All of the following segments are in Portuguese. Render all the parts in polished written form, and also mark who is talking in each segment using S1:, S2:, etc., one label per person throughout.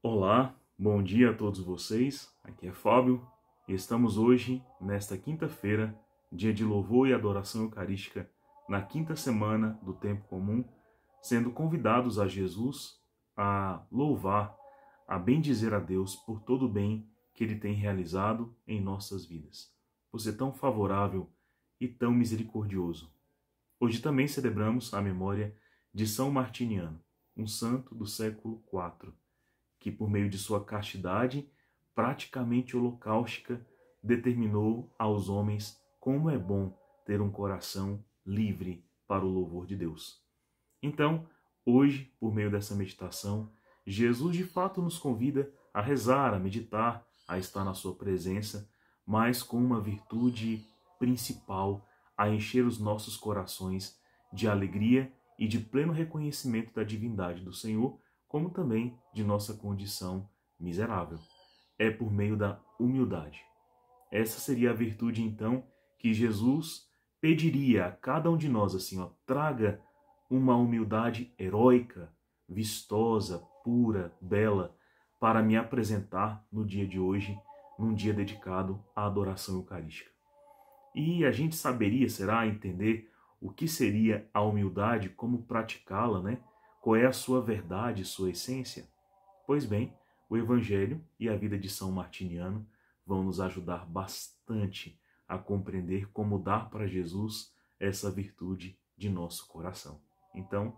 S1: Olá, bom dia a todos vocês. Aqui é Fábio e estamos hoje, nesta quinta-feira, dia de louvor e adoração eucarística, na quinta semana do tempo comum, sendo convidados a Jesus a louvar, a bendizer a Deus por todo o bem que Ele tem realizado em nossas vidas. Por ser tão favorável e tão misericordioso. Hoje também celebramos a memória de São Martiniano, um santo do século IV, que por meio de sua castidade praticamente holocaustica determinou aos homens como é bom ter um coração livre para o louvor de Deus. Então, hoje, por meio dessa meditação, Jesus de fato nos convida a rezar, a meditar, a estar na sua presença, mas com uma virtude principal, a encher os nossos corações de alegria e de pleno reconhecimento da divindade do Senhor, como também de nossa condição miserável. É por meio da humildade. Essa seria a virtude, então, que Jesus pediria a cada um de nós, assim, traga uma humildade heróica, vistosa, pura, bela, para me apresentar no dia de hoje, num dia dedicado à adoração eucarística. E a gente saberia, será, entender o que seria a humildade, como praticá-la, né? Qual é a sua verdade, sua essência? Pois bem, o Evangelho e a vida de São Martiniano vão nos ajudar bastante a compreender como dar para Jesus essa virtude de nosso coração. Então,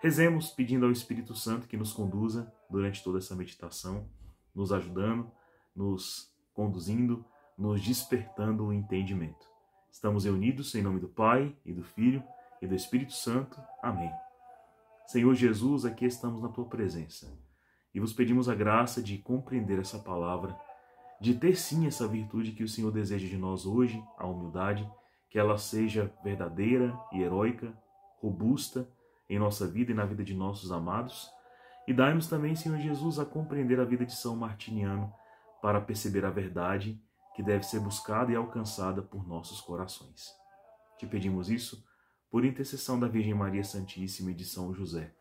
S1: rezemos pedindo ao Espírito Santo que nos conduza durante toda essa meditação, nos ajudando, nos conduzindo, nos despertando o entendimento. Estamos reunidos em nome do Pai, e do Filho, e do Espírito Santo. Amém. Senhor Jesus, aqui estamos na Tua presença e vos pedimos a graça de compreender essa palavra, de ter sim essa virtude que o Senhor deseja de nós hoje, a humildade, que ela seja verdadeira e heróica, robusta em nossa vida e na vida de nossos amados. E dai-nos também, Senhor Jesus, a compreender a vida de São Martiniano para perceber a verdade que deve ser buscada e alcançada por nossos corações. Te pedimos isso por intercessão da Virgem Maria Santíssima e de São José.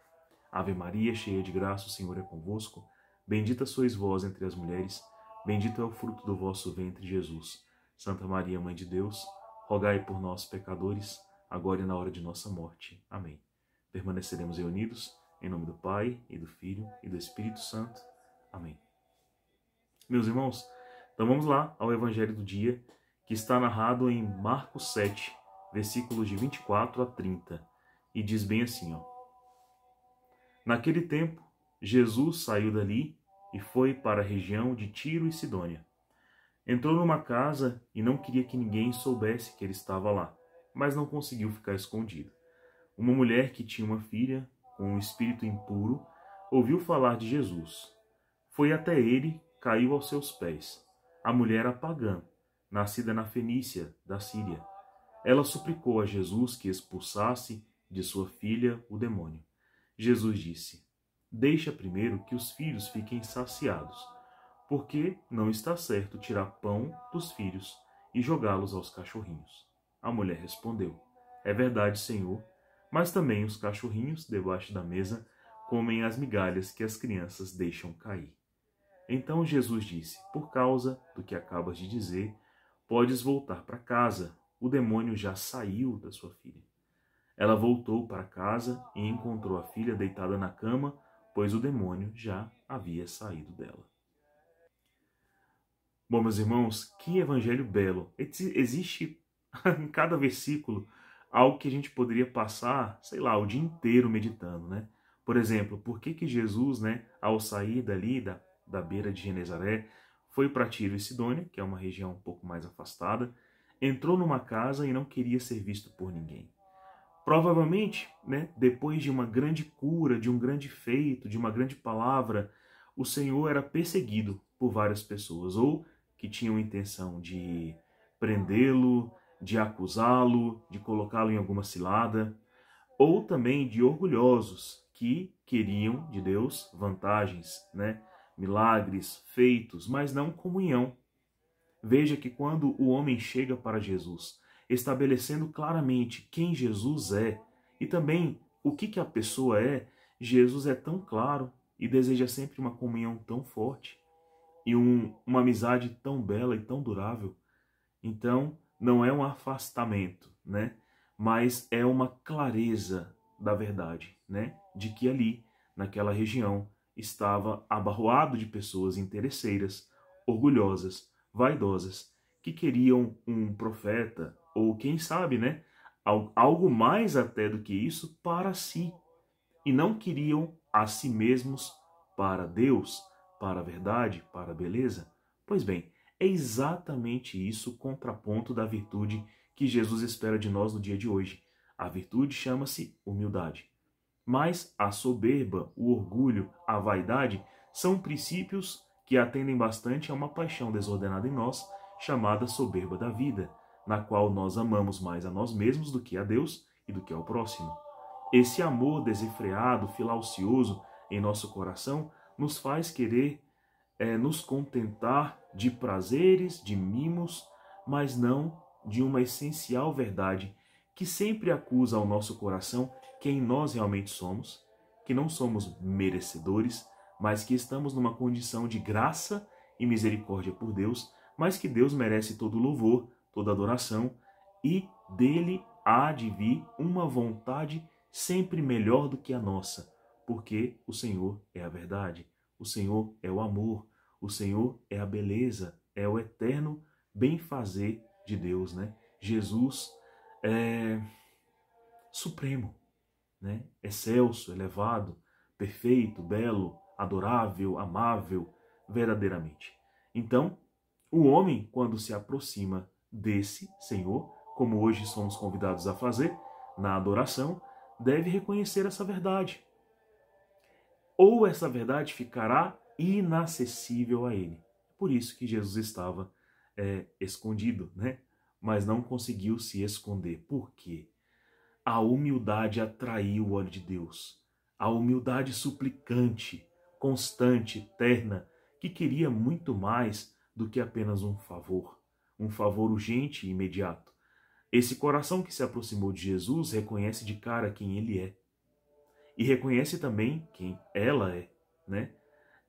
S1: Ave Maria, cheia de graça, o Senhor é convosco. Bendita sois vós entre as mulheres, bendito é o fruto do vosso ventre, Jesus. Santa Maria, Mãe de Deus, rogai por nós, pecadores, agora e na hora de nossa morte. Amém. Permaneceremos reunidos em nome do Pai, e do Filho, e do Espírito Santo. Amém. Meus irmãos, então vamos lá ao Evangelho do dia, que está narrado em Marcos 7, versículos de 24 a 30, e diz bem assim, Naquele tempo, Jesus saiu dali e foi para a região de Tiro e Sidônia. Entrou numa casa e não queria que ninguém soubesse que ele estava lá, mas não conseguiu ficar escondido. Uma mulher que tinha uma filha com um espírito impuro ouviu falar de Jesus. Foi até ele, caiu aos seus pés. A mulher era pagã, nascida na Fenícia, da Síria. Ela suplicou a Jesus que expulsasse de sua filha o demônio. Jesus disse: Deixa primeiro que os filhos fiquem saciados, porque não está certo tirar pão dos filhos e jogá-los aos cachorrinhos. A mulher respondeu: É verdade, Senhor, mas também os cachorrinhos, debaixo da mesa, comem as migalhas que as crianças deixam cair. Então Jesus disse: Por causa do que acabas de dizer, podes voltar para casa. O demônio já saiu da sua filha. Ela voltou para casa e encontrou a filha deitada na cama, pois o demônio já havia saído dela. Bom, meus irmãos, que evangelho belo. Existe em cada versículo algo que a gente poderia passar, sei lá, o dia inteiro meditando, né? Por exemplo, por que Jesus, né, ao sair dali da beira de Genezaré, foi para Tiro e Sidônia, que é uma região um pouco mais afastada, entrou numa casa e não queria ser visto por ninguém. Provavelmente, né, depois de uma grande cura, de um grande feito, de uma grande palavra, o Senhor era perseguido por várias pessoas, ou que tinham intenção de prendê-lo, de acusá-lo, de colocá-lo em alguma cilada, ou também de orgulhosos que queriam de Deus vantagens, né, milagres, feitos, mas não comunhão. Veja que quando o homem chega para Jesus, estabelecendo claramente quem Jesus é e também o que a pessoa é, Jesus é tão claro, e deseja sempre uma comunhão tão forte e uma amizade tão bela e tão durável. Então, não é um afastamento, né? Mas é uma clareza da verdade, né? De que ali, naquela região, estava abarroado de pessoas interesseiras, orgulhosas, vaidosas, que queriam um profeta, ou quem sabe, né? Algo mais até do que isso para si. E não queriam a si mesmos para Deus, para a verdade, para a beleza. Pois bem, é exatamente isso o contraponto da virtude que Jesus espera de nós no dia de hoje. A virtude chama-se humildade. Mas a soberba, o orgulho, a vaidade são princípios que atendem bastante a uma paixão desordenada em nós, chamada soberba da vida, na qual nós amamos mais a nós mesmos do que a Deus e do que ao próximo. Esse amor desenfreado, filaucioso em nosso coração nos faz querer nos contentar de prazeres, de mimos, mas não de uma essencial verdade que sempre acusa ao nosso coração quem nós realmente somos, que não somos merecedores, mas que estamos numa condição de graça e misericórdia por Deus, mas que Deus merece todo louvor, toda adoração, e dele há de vir uma vontade sempre melhor do que a nossa, porque o Senhor é a verdade, o Senhor é o amor, o Senhor é a beleza, é o eterno bem-fazer de Deus, né? Jesus é supremo, né? Excelso, elevado, perfeito, belo, adorável, amável, verdadeiramente. Então, o homem, quando se aproxima desse Senhor, como hoje somos convidados a fazer na adoração, deve reconhecer essa verdade. Ou essa verdade ficará inacessível a ele. Por isso que Jesus estava escondido, né? Mas não conseguiu se esconder. Por quê? A humildade atraiu o olho de Deus. A humildade suplicante, constante, eterna, que queria muito mais do que apenas um favor urgente e imediato. Esse coração que se aproximou de Jesus reconhece de cara quem ele é. E reconhece também quem ela é, né?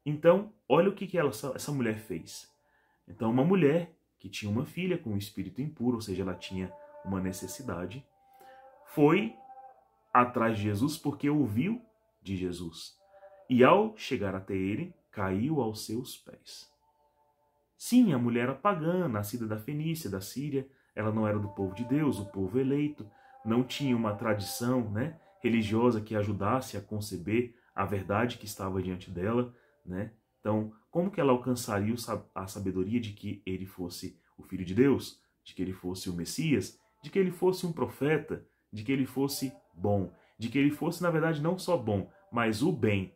S1: Então, olha o que essa mulher fez. Então, uma mulher que tinha uma filha com um espírito impuro, ou seja, ela tinha uma necessidade, foi atrás de Jesus porque ouviu de Jesus. E ao chegar até ele, caiu aos seus pés. Sim, a mulher era pagã, nascida da Fenícia, da Síria, ela não era do povo de Deus, o povo eleito, não tinha uma tradição, né, religiosa que ajudasse a conceber a verdade que estava diante dela, né? Então, como que ela alcançaria a sabedoria de que ele fosse o Filho de Deus, de que ele fosse o Messias, de que ele fosse um profeta, de que ele fosse bom, de que ele fosse, na verdade, não só bom, mas o bem,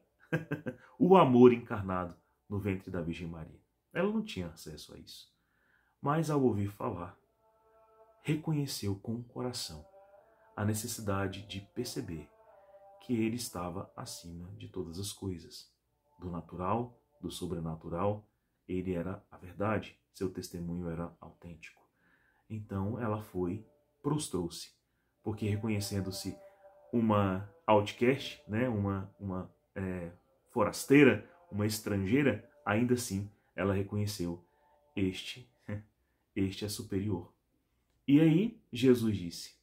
S1: o amor encarnado no ventre da Virgem Maria? Ela não tinha acesso a isso. Mas ao ouvir falar, reconheceu com o coração a necessidade de perceber que ele estava acima de todas as coisas, do natural, do sobrenatural. Ele era a verdade, seu testemunho era autêntico. Então ela foi, prostrou-se, porque reconhecendo-se uma outcast, né, uma forasteira, uma estrangeira, ainda assim ela reconheceu: este é superior. E aí Jesus disse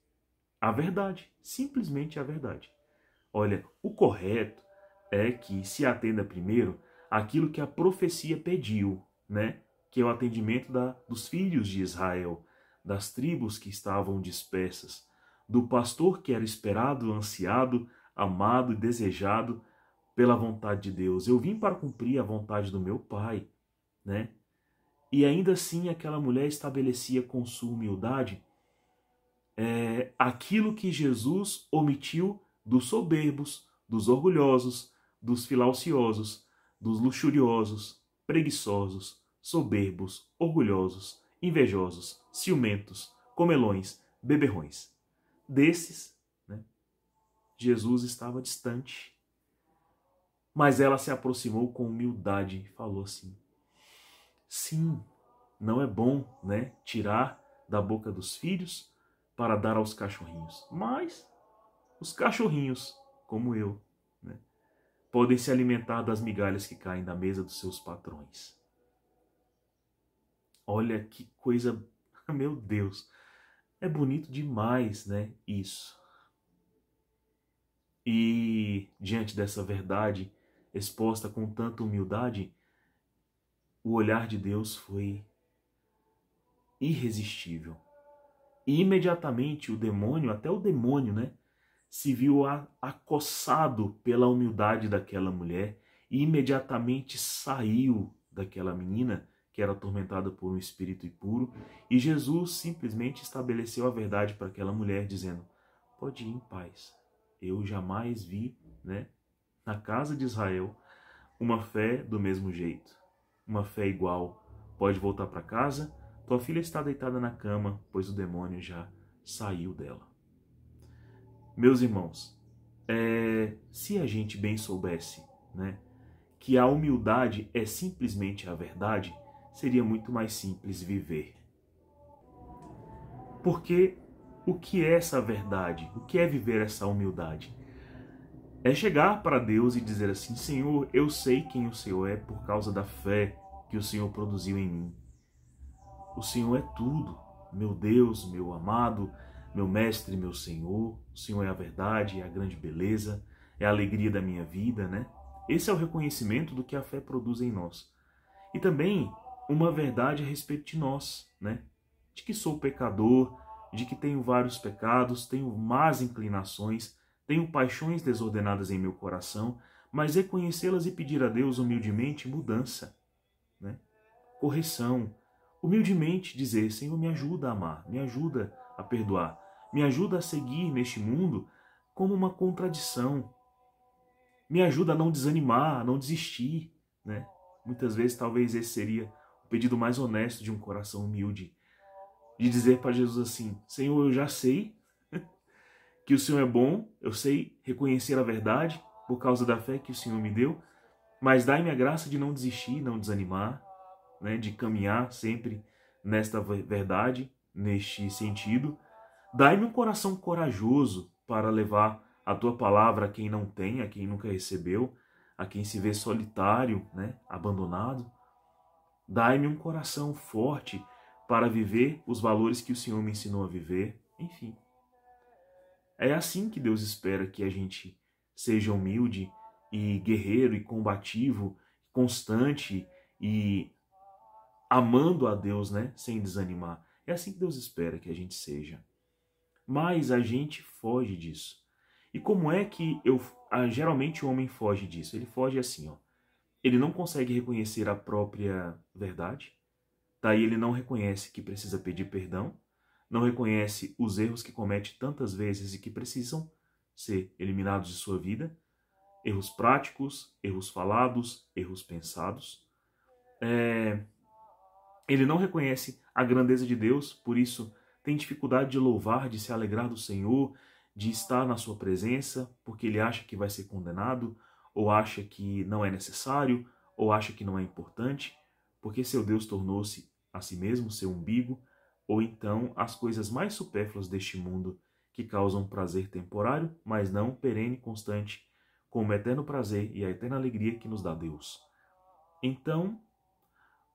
S1: a verdade, simplesmente a verdade. Olha, o correto é que se atenda primeiro aquilo que a profecia pediu, né? Que é o atendimento dos filhos de Israel, das tribos que estavam dispersas, do pastor que era esperado, ansiado, amado e desejado pela vontade de Deus. Eu vim para cumprir a vontade do meu Pai, né? E ainda assim aquela mulher estabelecia com sua humildade aquilo que Jesus omitiu dos soberbos, dos orgulhosos, dos filauciosos, dos luxuriosos, preguiçosos, soberbos, orgulhosos, invejosos, ciumentos, comelões, beberrões. Desses, né, Jesus estava distante. Mas ela se aproximou com humildade e falou assim: sim, não é bom, né, tirar da boca dos filhos para dar aos cachorrinhos. Mas os cachorrinhos, como eu, né, podem se alimentar das migalhas que caem da mesa dos seus patrões. Olha que coisa, meu Deus, é bonito demais, né, isso. E diante dessa verdade exposta com tanta humildade, o olhar de Deus foi irresistível. E imediatamente o demônio, até o demônio, né, se viu acossado pela humildade daquela mulher e imediatamente saiu daquela menina que era atormentada por um espírito impuro, e Jesus simplesmente estabeleceu a verdade para aquela mulher, dizendo: pode ir em paz. Eu jamais vi, né, na casa de Israel uma fé do mesmo jeito, uma fé igual. Pode voltar para casa, tua filha está deitada na cama, pois o demônio já saiu dela. Meus irmãos, se a gente bem soubesse, né, que a humildade é simplesmente a verdade, seria muito mais simples viver. Porque o que é essa verdade? O que é viver essa humildade? É chegar para Deus e dizer assim: Senhor, eu sei quem o Senhor é por causa da fé que o Senhor produziu em mim. O Senhor é tudo, meu Deus, meu amado, meu mestre, meu Senhor. O Senhor é a verdade, é a grande beleza, é a alegria da minha vida, né? Esse é o reconhecimento do que a fé produz em nós. E também uma verdade a respeito de nós, né? De que sou pecador, de que tenho vários pecados, tenho más inclinações, tenho paixões desordenadas em meu coração, mas reconhecê-las e pedir a Deus humildemente mudança, né? Correção. Humildemente dizer: Senhor, me ajuda a amar, me ajuda a perdoar, me ajuda a seguir neste mundo como uma contradição, me ajuda a não desanimar, a não desistir, né? Muitas vezes talvez esse seria o pedido mais honesto de um coração humilde, de dizer para Jesus assim: Senhor, eu já sei que o Senhor é bom, eu sei reconhecer a verdade por causa da fé que o Senhor me deu, mas dai-me a graça de não desistir, não desanimar, né, de caminhar sempre nesta verdade, neste sentido. Dai-me um coração corajoso para levar a tua palavra a quem não tem, a quem nunca recebeu, a quem se vê solitário, né, abandonado. Dai-me um coração forte para viver os valores que o Senhor me ensinou a viver. Enfim, é assim que Deus espera que a gente seja humilde e guerreiro e combativo, constante e amando a Deus, né, sem desanimar. É assim que Deus espera que a gente seja. Mas a gente foge disso. E como é que geralmente o homem foge disso? Ele foge assim, ó. Ele não consegue reconhecer a própria verdade, daí ele não reconhece que precisa pedir perdão, não reconhece os erros que comete tantas vezes e que precisam ser eliminados de sua vida, erros práticos, erros falados, erros pensados. Ele não reconhece a grandeza de Deus, por isso tem dificuldade de louvar, de se alegrar do Senhor, de estar na sua presença, porque ele acha que vai ser condenado, ou acha que não é necessário, ou acha que não é importante, porque seu Deus tornou-se a si mesmo seu umbigo, ou então as coisas mais supérfluas deste mundo, que causam prazer temporário, mas não perene e constante, como o eterno prazer e a eterna alegria que nos dá Deus. Então,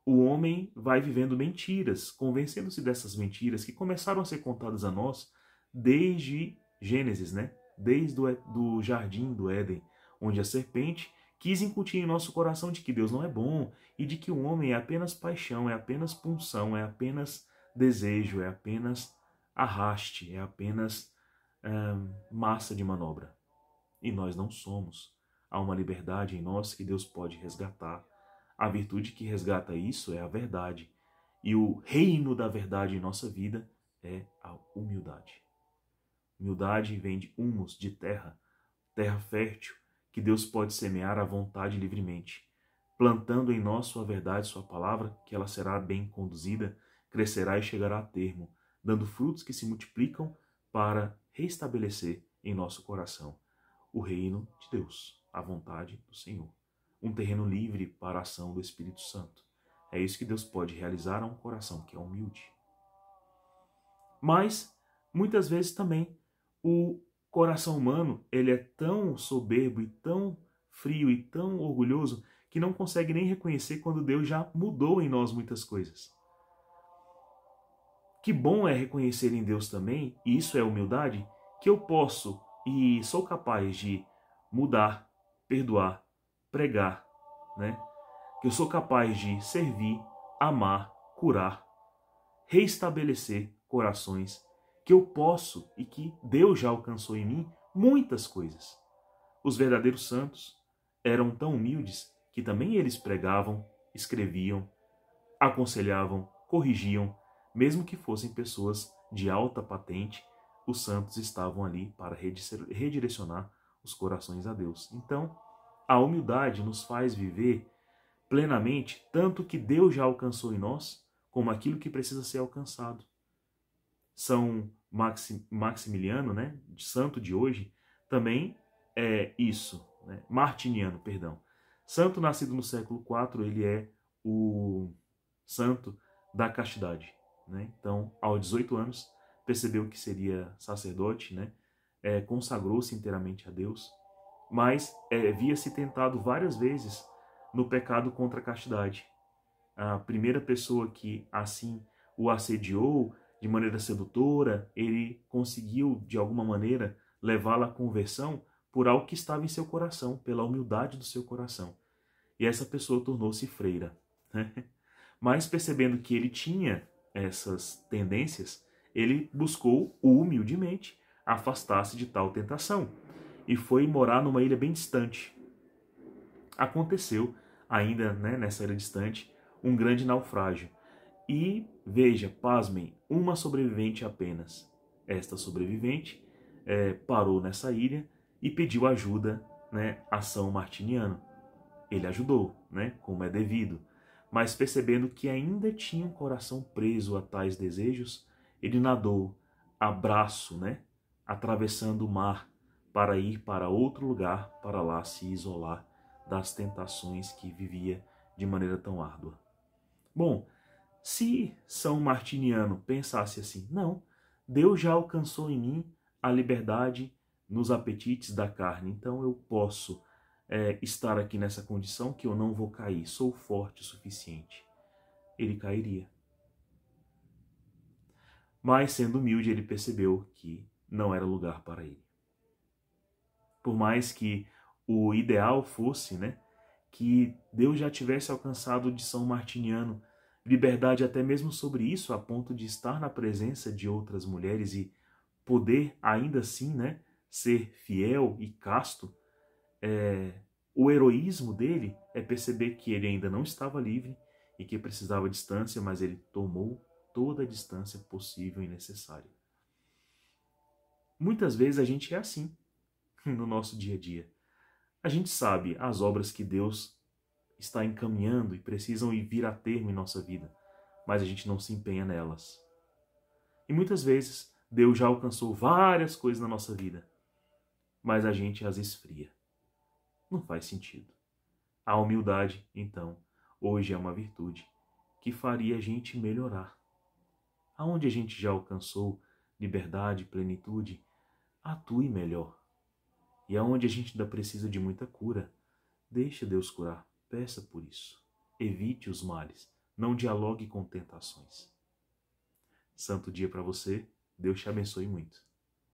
S1: o homem vai vivendo mentiras, convencendo-se dessas mentiras que começaram a ser contadas a nós desde Gênesis, né? Desde do jardim do Éden, onde a serpente quis incutir em nosso coração de que Deus não é bom e de que o homem é apenas paixão, é apenas punção, é apenas desejo, é apenas arraste, é apenas massa de manobra. E nós não somos. Há uma liberdade em nós que Deus pode resgatar. A virtude que resgata isso é a verdade. E o reino da verdade em nossa vida é a humildade. Humildade vem de humus, de terra, terra fértil, que Deus pode semear à vontade livremente, plantando em nós sua verdade, sua palavra, que ela será bem conduzida, crescerá e chegará a termo, dando frutos que se multiplicam para restabelecer em nosso coração o reino de Deus, a vontade do Senhor. Um terreno livre para a ação do Espírito Santo. É isso que Deus pode realizar a um coração que é humilde. Mas, muitas vezes também, o coração humano ele é tão soberbo e tão frio e tão orgulhoso que não consegue nem reconhecer quando Deus já mudou em nós muitas coisas. Que bom é reconhecer em Deus também, e isso é humildade, que eu posso e sou capaz de mudar, perdoar, pregar, né? Que eu sou capaz de servir, amar, curar, reestabelecer corações, que eu posso e que Deus já alcançou em mim muitas coisas. Os verdadeiros santos eram tão humildes que também eles pregavam, escreviam, aconselhavam, corrigiam, mesmo que fossem pessoas de alta patente, os santos estavam ali para redirecionar os corações a Deus. Então, a humildade nos faz viver plenamente tanto que Deus já alcançou em nós, como aquilo que precisa ser alcançado. São Maximiliano, né, santo de hoje, também é isso, né? Martiniano, perdão. Santo nascido no século IV, ele é o santo da castidade, né? Então, aos 18 anos, percebeu que seria sacerdote, né? Consagrou-se inteiramente a Deus, mas via-se tentado várias vezes no pecado contra a castidade. A primeira pessoa que assim o assediou de maneira sedutora, ele conseguiu, de alguma maneira, levá-la à conversão por algo que estava em seu coração, pela humildade do seu coração. E essa pessoa tornou-se freira, né? Mas percebendo que ele tinha essas tendências, ele buscou humildemente afastar-se de tal tentação e foi morar numa ilha bem distante. Aconteceu, ainda, né, nessa ilha distante, um grande naufrágio. E, veja, pasmem, uma sobrevivente apenas. Esta sobrevivente parou nessa ilha e pediu ajuda, né, a São Martiniano. Ele ajudou, né, como é devido. Mas percebendo que ainda tinha um coração preso a tais desejos, ele nadou a braço, né, atravessando o mar para ir para outro lugar, para lá se isolar das tentações que vivia de maneira tão árdua. Bom, se São Martiniano pensasse assim, não, Deus já alcançou em mim a liberdade nos apetites da carne, então eu posso estar aqui nessa condição que eu não vou cair, sou forte o suficiente. Ele cairia. Mas, sendo humilde, ele percebeu que não era lugar para ele. Por mais que o ideal fosse, né, que Deus já tivesse alcançado de São Martiniano liberdade até mesmo sobre isso, a ponto de estar na presença de outras mulheres e poder ainda assim, né, ser fiel e casto, o heroísmo dele é perceber que ele ainda não estava livre e que precisava de distância, mas ele tomou toda a distância possível e necessária. Muitas vezes a gente é assim no nosso dia a dia. A gente sabe as obras que Deus está encaminhando e precisam vir a termo em nossa vida, mas a gente não se empenha nelas. E muitas vezes Deus já alcançou várias coisas na nossa vida, mas a gente as esfria. Não faz sentido. A humildade, então, hoje é uma virtude que faria a gente melhorar. Aonde a gente já alcançou liberdade, plenitude, atue melhor. E aonde a gente ainda precisa de muita cura, deixa Deus curar, peça por isso. Evite os males, não dialogue com tentações. Santo dia para você, Deus te abençoe muito.